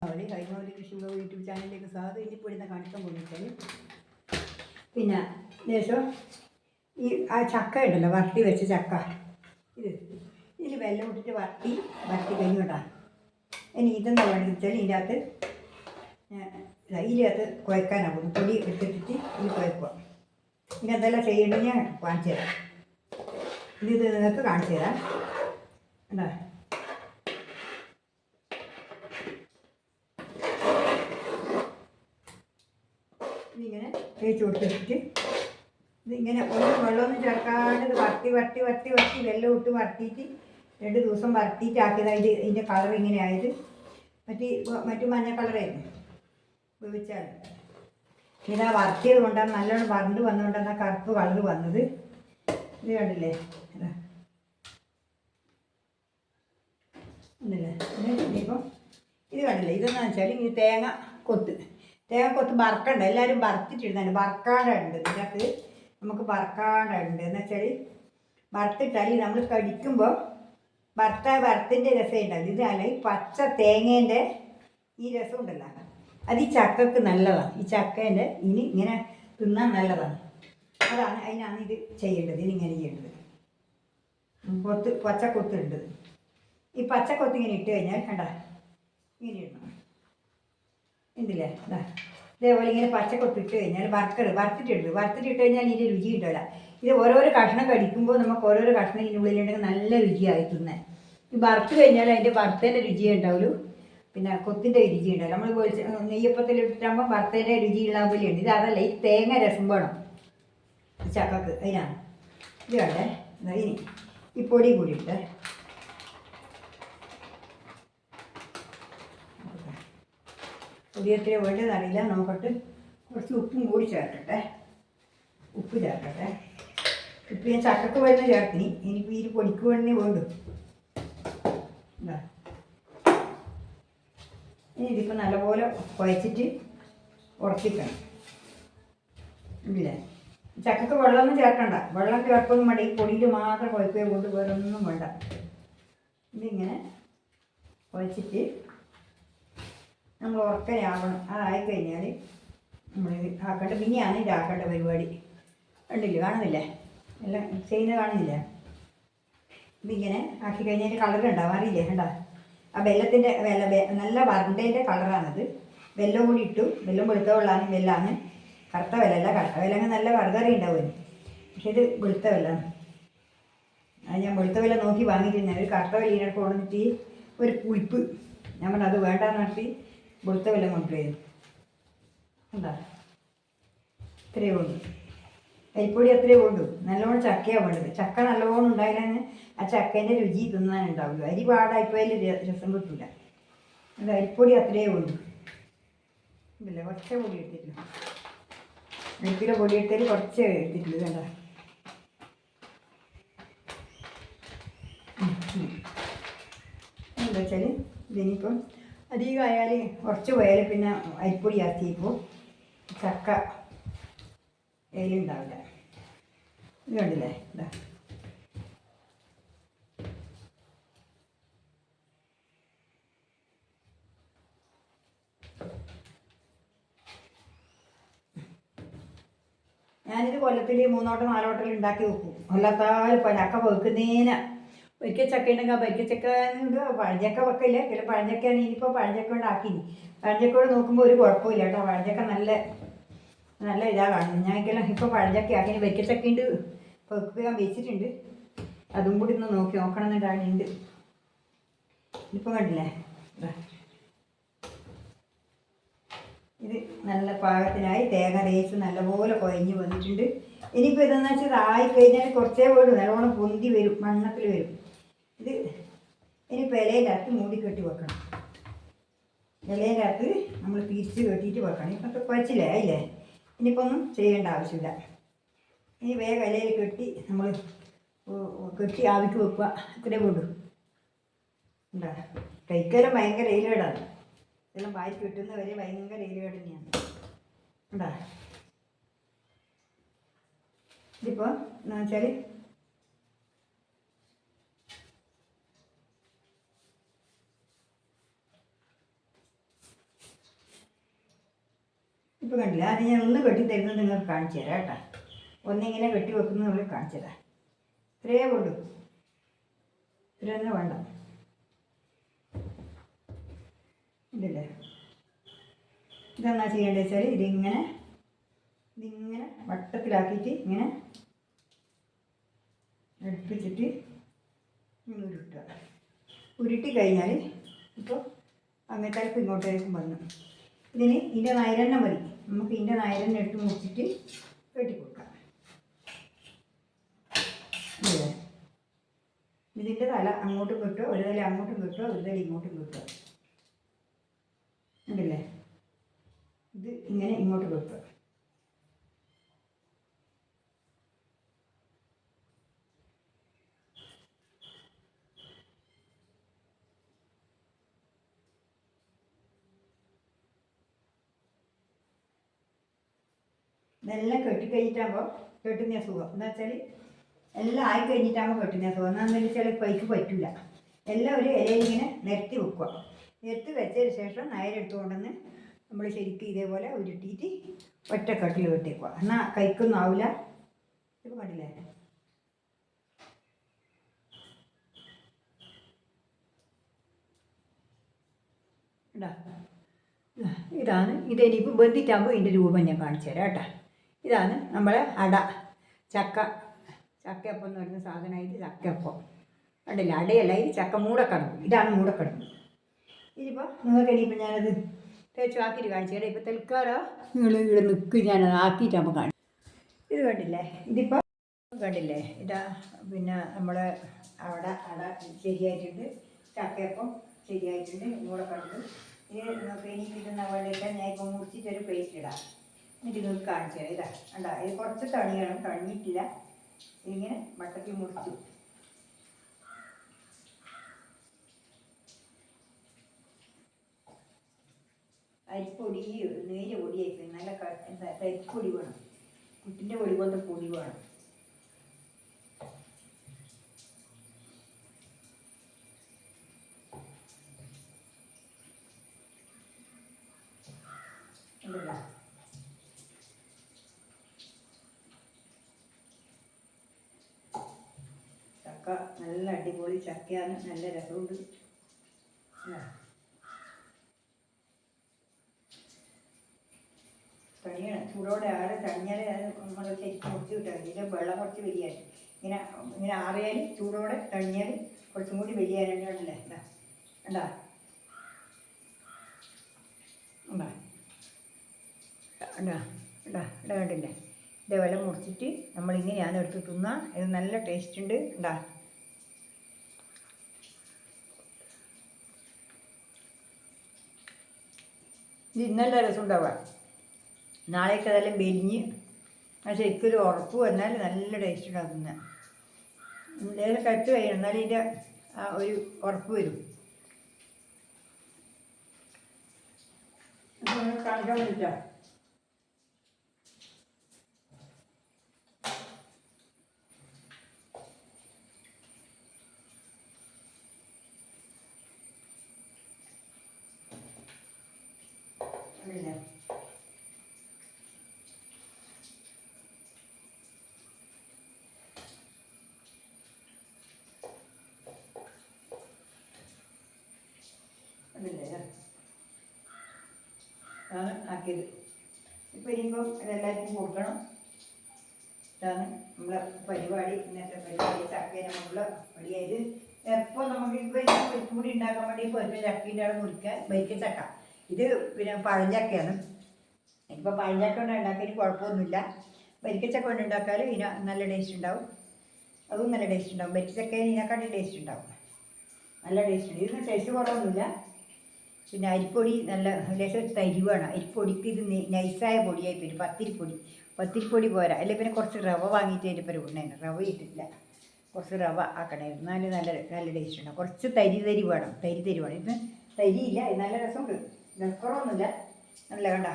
അവര് ഹൈമൗലി കൃഷിയുടെ യൂട്യൂബ് ചാനലിലേക്ക് സാധു ഇനിപ്പെടുന്ന കാണിക്കാൻ പോകുന്നത് പിന്നെ ദേശം ആ ചക്ക ഉണ്ടല്ലോ വരട്ടി വെച്ച ചക്ക ഇതിൽ വെള്ളം ഇട്ടിട്ട് വരട്ടി കഴിഞ്ഞോട്ടാ. ഇനി ഇതെന്താ വേണ്ടത് വെച്ചാൽ ഇതിനകത്ത് കുഴക്കാനാകും. പൊടി എടുത്തിട്ടിട്ട് ഇത് കുഴക്കുക. ഇനി എന്തെല്ലാം ചെയ്യേണ്ടത് ഞാൻ കാണിച്ചു തരാം. ഇത് നിങ്ങൾക്ക് കാണിച്ചു തരാം. എന്താ ഇതിങ്ങനെ തേച്ച് കൊടുത്തിട്ട് ഇതിങ്ങനെ ഒന്നും വെള്ളമൊന്നും ചേർക്കാണ്ട് ഇത് വരട്ടി വെള്ളം ഇട്ട് വരട്ടിയിട്ട് 2 ദിവസം വരട്ടിയിട്ട് ആക്കിയതായത്. ഇതിൻ്റെ കളർ ഇങ്ങനെ ആയത് മറ്റു മഞ്ഞ കളറായിരുന്നു ഉപയോഗിച്ചാൽ. ഇതാ വരട്ടിയത് കൊണ്ടാണ് നല്ലോണം വരണ്ട് വന്നുകൊണ്ടാണ് കറുപ്പ് കളർ വന്നത്. ഇത് കണ്ടില്ലേ ഒന്നില്ലേ. ഇനിയിപ്പം ഇത് കണ്ടില്ലേ, ഇതെന്ന് വെച്ചാൽ ഈ തേങ്ങ കൊത്ത് വറക്കണ്ട. എല്ലാവരും വറുത്തിട്ടിരുന്നാണ്, വറക്കാണ്ടുണ്ട് ഇതിനകത്ത്. നമുക്ക് വറക്കാണ്ടുണ്ട് എന്ന് വെച്ചാൽ വറുത്തിട്ടാൽ നമ്മൾ കടിക്കുമ്പോൾ വറുത്തിൻ്റെ രസം ഉണ്ടാവില്ല. ഇതല്ല ഈ പച്ച തേങ്ങേൻ്റെ ഈ രസം ഉണ്ടല്ലോ, അത് ഈ ചക്കക്ക് നല്ലതാണ്. ഈ ചക്കേൻ്റെ ഇങ്ങനെ തിന്നാൻ നല്ലതാണ്. അതിനാണ് ഇത് ചെയ്യേണ്ടത്. ഇതിനിങ്ങനെ ചെയ്യേണ്ടത്. പച്ചക്കൊത്തുണ്ട്. ഈ പച്ചക്കൊത്ത് ഇങ്ങനെ ഇട്ട് കഴിഞ്ഞാൽ കണ്ട ഇങ്ങനെ ഇടണം. എന്തില്ലേ ഇതേപോലെ ഇങ്ങനെ പച്ചക്കൊത്തിട്ട് കഴിഞ്ഞാൽ വറുത്തിട്ടിട്ട് കഴിഞ്ഞാൽ ഇതിൻ്റെ രുചി ഉണ്ടാവില്ല. ഇത് ഓരോരോ കഷ്ണം കടിക്കുമ്പോൾ നമുക്ക് ഓരോരോ കഷ്ണം ഇതിൻ്റെ ഉള്ളിലുണ്ടെങ്കിൽ നല്ല രുചിയായി തിന്നാൻ. ഈ വറുത്ത് കഴിഞ്ഞാൽ അതിൻ്റെ വറുത്തതിൻ്റെ രുചിയേ ഉണ്ടാവുള്ളൂ, പിന്നെ കൊത്തിൻ്റെ രുചി ഉണ്ടാവില്ല. നമ്മൾ നെയ്യപ്പത്തിലിട്ടാകുമ്പോൾ വറുത്തതിൻ്റെ രുചി ഉണ്ടാവില്ലുണ്ട്. ഇത് അതല്ല, ഈ തേങ്ങ രസം വേണം ഈ ചക്കക്ക്. അതിനാണ് ഇത് വേണ്ടേ. ഇനി ഈ പൊടി കൂടി ഇട്ട് പൊടി എത്ര വേണ്ടതെന്നറിയില്ല. നോക്കട്ട് കുറച്ച് ഉപ്പും കൂടി ചേർക്കട്ടെ. ഉപ്പ് ചേർക്കട്ടെ. ഉപ്പ് ഞാൻ ചക്കക്ക് വരുന്ന ചേർത്തിന്. ഇനിയിപ്പോൾ ഈ പൊടിക്ക് വേണ്ടി വേണ്ടു. ഇനി ഇതിപ്പോൾ നല്ലപോലെ കുഴച്ചിട്ട് ഉറപ്പിക്കണം. ഇല്ലേ, ചക്കക്ക് വെള്ളമൊന്നും ചേർക്കണ്ട. വെള്ളം ചേർക്കൊന്നും വേണ്ട. ഈ പൊടിയിൽ മാത്രം കുഴപ്പേ കൊണ്ട് വേറെ ഒന്നും വേണ്ട. ഇതിങ്ങനെ കുഴച്ചിട്ട് നമ്മൾ ഉറക്കനാവണം. അതായിക്കഴിഞ്ഞാൽ നമ്മളിത് ആക്കേണ്ട. പിന്നെയാണ് ഇതാക്കേണ്ട പരിപാടി. കണ്ടില്ലേ, കാണുന്നില്ലേ, എല്ലാം ചെയ്യുന്നത് കാണുന്നില്ല. ഇതിങ്ങനെ ആക്കി കഴിഞ്ഞാൽ കളർ ഉണ്ടാവും, അറിയില്ലേ. കണ്ട ആ വെല്ലത്തിൻ്റെ നല്ല വരണ്ടേൻ്റെ കളറാണത്. വെല്ലം കൂടി ഇട്ടു. വെല്ലം വെളുത്ത വെള്ളമാണ്. വെല്ലാണ് കറുത്ത വെല്ലമല്ല. കറുത്ത വെല്ലങ്ങ് നല്ല കറുകറി ഉണ്ടാവും. പക്ഷെ ഇത് വെളുത്ത വെല്ലാണ്. അത് ഞാൻ വെളുത്ത വെല്ല നോക്കി വാങ്ങിയിട്ടുണ്ടായി. ഒരു കറുത്ത വെല്ലിനൊക്കെ കൊണ്ടിട്ട് ഒരു പുളിപ്പ് ഞാൻ പറഞ്ഞു അത് വേണ്ടാന്ന് പറഞ്ഞിട്ട് വെളുത്ത വെല്ലം കൊണ്ടുപോയത്. എന്താ ഇത്രയേ ഉള്ളൂ. അരിപ്പൊടി അത്രയേ ഉള്ളൂ. നല്ലോണം ചക്കയാണ് വേണ്ടത്. ചക്ക നല്ലോണം ഉണ്ടായാലാണ് ആ ചക്കേൻ്റെ രുചി തിന്നാനുണ്ടാവുള്ളൂ. അരി പാടായിപ്പോയാൽ രസം കിട്ടില്ല. അത് അരിപ്പൊടി അത്രയേ ഉള്ളൂ. ഇല്ല, കുറച്ചേ പൊടി എടുത്തിട്ടില്ല. 1 കിലോ പൊടി എടുത്താൽ കുറച്ചേ എടുത്തിട്ടുള്ളൂ. വേണ്ട എന്താ വെച്ചാൽ ഇതിനിപ്പം അധികമായാൽ കുറച്ച് പോയാൽ പിന്നെ അരിപ്പൊടി ആക്കിയപ്പോൾ ചക്ക ഉണ്ടാവില്ല. ഇത് കണ്ടില്ലേ. ഇതാ ഞാനിത് കൊല്ലത്തിൽ 3 വട്ടം 4 വട്ടം ഉണ്ടാക്കി വെക്കും. കൊല്ലത്താൽ ചക്ക വെക്കുന്നതിന് ഒരിക്കൽ ചക്ക ഉണ്ടെങ്കിൽ ആ വരിക്കച്ചക്ക പഴഞ്ചക്ക വെക്കില്ല. ചില പഴഞ്ചക്കയാണ്. ഇനിയിപ്പോൾ പഴഞ്ചക്ക കൊണ്ട് പഴഞ്ചക്കയോട് നോക്കുമ്പോൾ ഒരു കുഴപ്പമില്ല കേട്ടോ. പഴഞ്ചക്ക നല്ല ഇതാണ് കാണുന്നത്. ഞാനെല്ലാം ഇപ്പോൾ പഴഞ്ചക്ക ആക്കി. വരിക്കച്ചക്ക ഉണ്ട്, വെക്കാൻ വെച്ചിട്ടുണ്ട്. അതും കൂടി ഒന്ന് നോക്കണം എന്നിട്ടാണ് ഉണ്ട്. ഇപ്പം കണ്ടില്ലേ, ഇത് നല്ല പാകത്തിനായി തേങ്ങ തേച്ച് നല്ലപോലെ കുഴഞ്ഞ് വന്നിട്ടുണ്ട്. ഇനിയിപ്പോൾ ഇതെന്ന് വെച്ചാൽ ആയിക്കഴിഞ്ഞാൽ കുറച്ചേ വേടും, നല്ലോണം പൊന്തി വരും, മണ്ണത്തിൽ വരും. ഇത് ഇനിയിപ്പോൾ ഇലേൻ്റെ അകത്ത് മൂടിക്കെട്ടി വെക്കണം. ഇലേൻ്റെ അകത്ത് നമ്മൾ തിരിച്ച് കെട്ടിയിട്ട് വെക്കണം. ഇപ്പോഴത്തെ കുഴച്ചില്ലേ ആയില്ലേ. ഇനിയിപ്പോൾ ഒന്നും ചെയ്യേണ്ട ആവശ്യമില്ല. ഇനി വേഗം ഇലയിൽ നമ്മൾ കെട്ടി ആവിക്ക് വെക്കുക. ഇത്രേ കൊണ്ടു എന്താ കഴിക്കാനും ഭയങ്കര ഇലയിടാണ്. ഇതെല്ലാം വായി കിട്ടുന്നവരെ ഭയങ്കര ഇലയിട തന്നെയാണ്. എന്താ ഇതിപ്പോൾ എന്ന് വെച്ചാൽ ഇപ്പോൾ കണ്ടില്ല, അത് ഞാൻ ഒന്ന് കെട്ടി തരുന്നത് നിങ്ങൾക്ക് കാണിച്ചു തരാം കേട്ടോ. ഒന്നിങ്ങനെ കെട്ടി വെക്കുന്നത് നമ്മൾ കാണിച്ചു തരാം. ഇത്രയേ ഉള്ളൂ, ഇത്ര തന്നെ വേണ്ട. ഇതല്ലേ, ഇതെന്നാ ചെയ്യേണ്ടത് വെച്ചാൽ ഇതിങ്ങനെ വട്ടത്തിലാക്കിയിട്ട് ഇങ്ങനെ അടുപ്പിച്ചിട്ട് ഇങ്ങനെ ഉരുട്ടി കഴിഞ്ഞാൽ ഇപ്പോൾ അങ്ങനത്തെ ഇങ്ങോട്ടേക്കും വന്നു. ഇതിൻ്റെ നായരെണ്ണ മതി, നമുക്ക് ഇതിൻ്റെ നായരെണ്ണ എടുത്ത് മുറിച്ചിട്ട് കെട്ടിക്കൊടുക്കാം. ഇതിൻ്റെ തല അങ്ങോട്ടും കിട്ടുക, ഒരു തല അങ്ങോട്ടും കിട്ടുക, ഒരു തല ഇങ്ങോട്ടും കിട്ടുക. ഉണ്ടല്ലേ, ഇത് ഇങ്ങനെ ഇങ്ങോട്ട് കിട്ടുക. ഇതെല്ലാം കെട്ടിക്കഴിഞ്ഞിട്ടാകുമ്പോൾ കെട്ടുന്ന സുഖം എന്താ വെച്ചാൽ എല്ലാം ആയി കഴിഞ്ഞിട്ടാകുമ്പോൾ കെട്ടുന്ന സുഖം. എന്താണെന്ന് വെച്ചാൽ പൈക്ക് പറ്റില്ല. എല്ലാം ഒരു ഇലയിൽ ഇങ്ങനെ നിരത്തി വെക്കുക. നിരത്തി വെച്ചതിന് ശേഷം നായരെടുത്തുകൊണ്ടെന്ന് നമ്മൾ ശരിക്കും ഇതേപോലെ ഉരുട്ടിയിട്ട് ഒറ്റക്കെട്ടിൽ വെട്ടിക്കുക. എന്നാൽ കൈക്കൊന്നും ആവില്ല. ഇപ്പോൾ കണ്ടില്ലേ, ഇതാണ്. ഇതെനിയിപ്പോൾ ബന്ധിട്ടാകുമ്പോൾ ഇതിൻ്റെ രൂപം ഞാൻ കാണിച്ചു തരാം കേട്ടോ. ഇതാണ് നമ്മളെ അട, ചക്കയപ്പം എന്ന് പറയുന്ന സാധനമായിട്ട് ചക്കയപ്പം കണ്ടില്ല. അടയല്ല, ഇത് ചക്ക മൂടക്കടമ്പ്. ഇതാണ് മൂടക്കടമ്പ്. ഇതിപ്പോൾ നിങ്ങൾക്ക് ഇനിയിപ്പോൾ ഞാനത് തേച്ച് ആക്കിയിട്ട് കാണിച്ചു തരാം. ഇപ്പോൾ തൽക്കാലം നിങ്ങൾ ഇവിടെ നിൽക്കും, ഞാനത് ആക്കിയിട്ടാകുമ്പോൾ കാണിച്ചു. ഇത് കണ്ടില്ലേ, ഇതിപ്പോൾ കണ്ടില്ലേ, ഇതാ പിന്നെ നമ്മളെ അവിടെ അട ശരിയായിട്ടുണ്ട്, ചക്കയപ്പം ശരിയായിട്ടുണ്ട്, മൂടക്കടമ്പ്. ഇത് പെയിനിട്ടിരുന്ന വേണ്ടിയിട്ട് ഞാൻ ഇപ്പോൾ മുറിച്ചിട്ടൊരു പേസ്റ്റ് ഇടാം. എന്നിട്ട് നിങ്ങൾക്ക് കാണിച്ചു തരാം. ഇതാ കണ്ടാ, ഇത് കുറച്ച് തണിയാണ്, തണിഞ്ഞിട്ടില്ല. ഇതിങ്ങനെ വട്ടത്തിൽ മുറിച്ചു. അരിപ്പൊടി നേരിയ പൊടിയായിപ്പോയി, നല്ല അരിപ്പൊടി വേണം, കുട്ടിൻ്റെ പൊടി പോലത്തെ പൊടി വേണം. ഉണ്ടല്ലോ, ചക്ക നല്ല അടിപൊളി ചക്കയാണ്, നല്ല രസമുണ്ട്. തണിയാണ്, ചൂടോടെ ആറ് തണിഞ്ഞാൽ നമ്മൾ ശരിക്കും മുറിച്ച് കിട്ടാൻ. ഇതിൻ്റെ വെള്ളം കുറച്ച് വലിയാണ്. ഇങ്ങനെ ആറിയാൽ ചൂടോടെ തണിഞ്ഞാൽ കുറച്ചും കൂടി വലിയാനുണ്ടല്ലേ. എന്താ കണ്ടില്ലേ, ഇതേപോലെ മുറിച്ചിട്ട് നമ്മളിങ്ങനെയാണ് എടുത്ത് തിന്നുക. ഇത് നല്ല ടേസ്റ്റ് ഉണ്ട്. ഇത് ഇന്നല്ല രസം ഉണ്ടാവുക, നാളേക്ക് അതെല്ലാം വെലിഞ്ഞ് ശരിക്കൊരു ഉറപ്പ് വന്നാൽ നല്ല ടേസ്റ്റ് ഉണ്ടാകുന്ന. എന്തെങ്കിലും കട്ട് കഴിയണം, എന്നാലും ഇതിൻ്റെ ആ ഒരു ഉറപ്പ് വരും. കാണിക്കാൻ വേണ്ടിയിട്ടാ. അതല്ലേ, അതല്ലേ ആണ് ആക്കിയത്. ഇപ്പോൾ ഇനിയിപ്പം ഇതെല്ലാവർക്കും കൊടുക്കണം. ഇതാണ് നമ്മളെ പരിപാടി, ഇന്നത്തെ പരിപാടി. ചക്കേനെ നമ്മള് പടിയായത് എപ്പോൾ നമുക്ക് ഇപ്പോൾ പൊരിക്കൂടി ഉണ്ടാക്കാൻ വേണ്ടി പൊരിച്ച ചക്കീൻ്റെ അവിടെ മുറിക്കാൻ വരിക്ക ചക്ക. ഇത് പിന്നെ പഴഞ്ചക്കയാണ്. ഇപ്പോൾ പഴഞ്ചക്ക കൊണ്ട് ഉണ്ടാക്കിയിട്ട് കുഴപ്പമൊന്നുമില്ല. വരിക്കച്ചക്ക കൊണ്ട് ഉണ്ടാക്കിയാൽ ഇതിന് നല്ല ടേസ്റ്റ് ഉണ്ടാവും. അതും നല്ല ടേസ്റ്റ് ഉണ്ടാവും. വരിക്കച്ചക്കയിൽ ഇതിനെക്കാട്ടി ടേസ്റ്റ് ഉണ്ടാവും, നല്ല ടേസ്റ്റ് ഉണ്ട്. ഇതിന് ടേസ്റ്റ് കുറവൊന്നുമില്ല. പിന്നെ അരിപ്പൊടി നല്ല ലേശം തരി വേണം. അരിപ്പൊടിക്ക് ഇത് നൈസായ പൊടിയായി വരും. പത്തിരിപ്പൊടി പോരാ. അല്ലെങ്കിൽ പിന്നെ കുറച്ച് റവ വാങ്ങിയിട്ട് അതിൻ്റെ പേര് ഉണ്ടായിരുന്നു. റവ ഇട്ടിട്ടില്ല, കുറച്ച് റവ ആക്കണമായിരുന്നു. എന്നാലും നല്ല ടേസ്റ്റ് ഉണ്ടാവും. കുറച്ച് തരി വേണം. ഇത് തരിയില്ല, ഇത് നല്ല രസമുണ്ട്. കുറവൊന്നുമില്ല. നല്ല കണ്ട